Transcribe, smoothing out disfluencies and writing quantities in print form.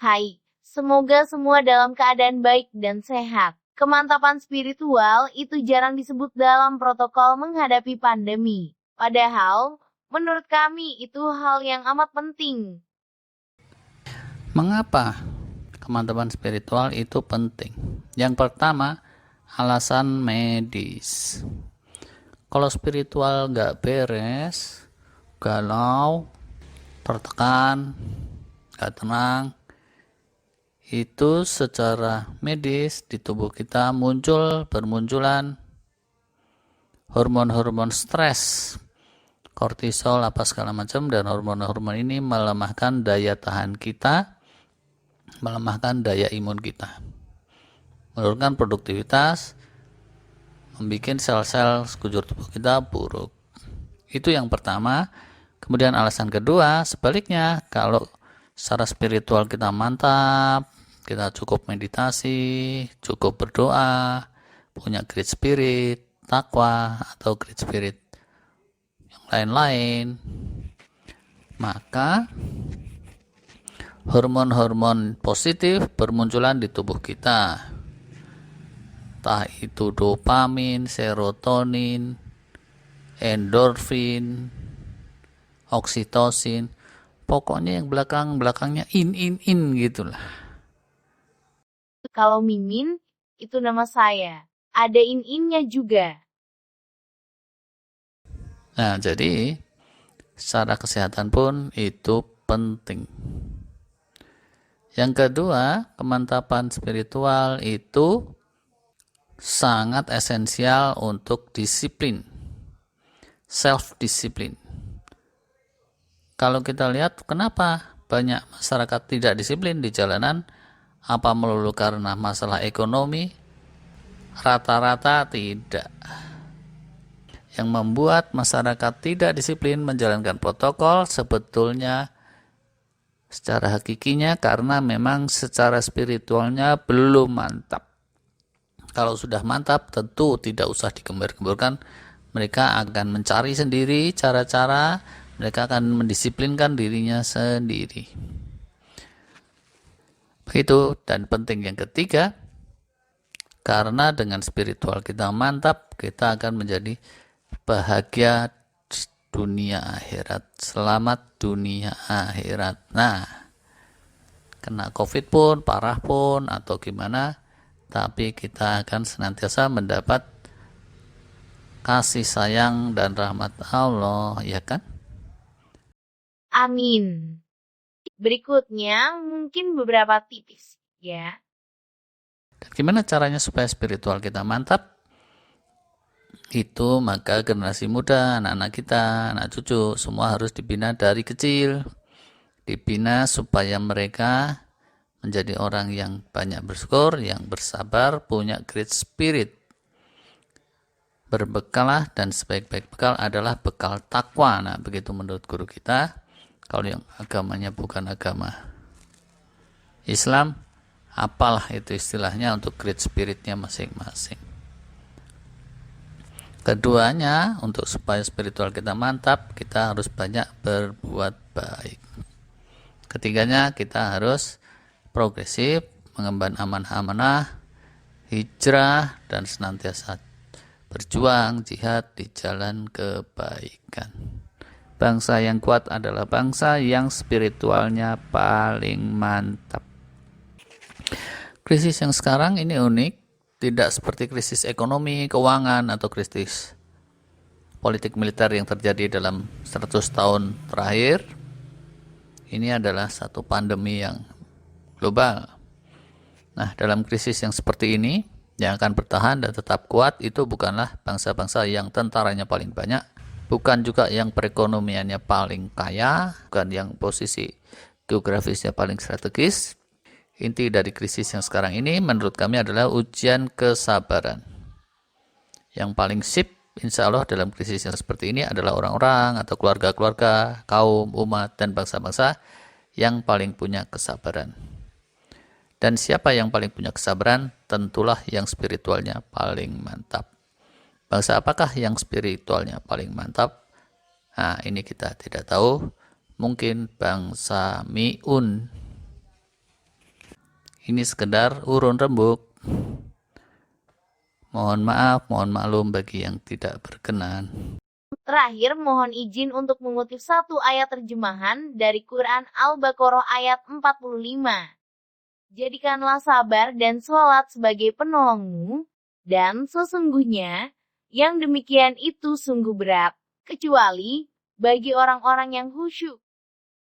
Hai, semoga semua dalam keadaan baik dan sehat. Kemantapan spiritual itu jarang disebut dalam protokol menghadapi pandemi. Padahal, menurut kami itu hal yang amat penting. Mengapa kemantapan spiritual itu penting? Yang pertama, alasan medis. Kalau spiritual nggak beres, galau, tertekan, nggak tenang, itu secara medis di tubuh kita bermunculan hormon-hormon stres, kortisol apa segala macam, dan hormon-hormon ini melemahkan daya tahan kita, melemahkan daya imun kita, menurunkan produktivitas, membuat sel-sel sekujur tubuh kita buruk. Itu yang pertama. Kemudian alasan kedua, sebaliknya, kalau secara spiritual kita mantap, kita cukup meditasi, cukup berdoa, punya great spirit, takwa, atau great spirit yang lain-lain, maka hormon-hormon positif bermunculan di tubuh kita. Entah itu dopamin, serotonin, endorfin, oksitosin, pokoknya yang belakangnya in gitulah. Kalau Mimin, itu nama saya. Ada in-innya juga. Nah, jadi secara kesehatan pun itu penting. Yang kedua, kemantapan spiritual itu sangat esensial untuk disiplin, self-disiplin. Kalau kita lihat kenapa banyak masyarakat tidak disiplin di jalanan, apa melulu karena masalah ekonomi? Rata-rata tidak. Yang membuat masyarakat tidak disiplin menjalankan protokol sebetulnya secara hakikinya karena memang secara spiritualnya belum mantap. Kalau sudah mantap tentu tidak usah digembar-gemborkan, mereka akan mencari sendiri cara-cara, mereka akan mendisiplinkan dirinya sendiri. Begitu. Dan penting yang ketiga, karena dengan spiritual kita mantap, kita akan menjadi bahagia dunia akhirat, selamat dunia akhirat. Nah, kena COVID pun, parah pun, atau gimana, tapi kita akan senantiasa mendapat kasih sayang dan rahmat Allah, ya kan? Amin. Berikutnya mungkin beberapa tips ya. Dan gimana caranya supaya spiritual kita mantap? Itu maka generasi muda, anak-anak kita, anak cucu, semua harus dibina dari kecil. Dibina supaya mereka menjadi orang yang banyak bersyukur, yang bersabar, punya great spirit. Berbekalah, dan sebaik-baik bekal adalah bekal takwa. Nah, begitu menurut guru kita. Kalau yang agamanya bukan agama Islam, apalah itu istilahnya untuk great spiritnya masing-masing. Keduanya, untuk supaya spiritual kita mantap, kita harus banyak berbuat baik. Ketiganya, kita harus progresif, mengemban amanah-amanah, hijrah, dan senantiasa berjuang jihad di jalan kebaikan. Bangsa yang kuat adalah bangsa yang spiritualnya paling mantap. Krisis yang sekarang ini unik, tidak seperti krisis ekonomi, keuangan, atau krisis politik militer yang terjadi dalam 100 tahun terakhir. Ini adalah satu pandemi yang global. Nah, dalam krisis yang seperti ini, yang akan bertahan dan tetap kuat itu bukanlah bangsa-bangsa yang tentaranya paling banyak, bukan juga yang perekonomiannya paling kaya, bukan yang posisi geografisnya paling strategis. Inti dari krisis yang sekarang ini menurut kami adalah ujian kesabaran. Yang paling sip insya Allah dalam krisis yang seperti ini adalah orang-orang atau keluarga-keluarga, kaum, umat, dan bangsa-bangsa yang paling punya kesabaran. Dan siapa yang paling punya kesabaran? Tentulah yang spiritualnya paling mantap. Bangsa apakah yang spiritualnya paling mantap? Nah, ini kita tidak tahu. Mungkin bangsa Mi'un. Ini sekedar urun rembuk. Mohon maaf, mohon maklum bagi yang tidak berkenan. Terakhir, mohon izin untuk mengutip satu ayat terjemahan dari Quran Al-Baqarah ayat 45. Jadikanlah sabar dan sholat sebagai penolongmu, dan sesungguhnya, yang demikian itu sungguh berat, kecuali bagi orang-orang yang khusyuk.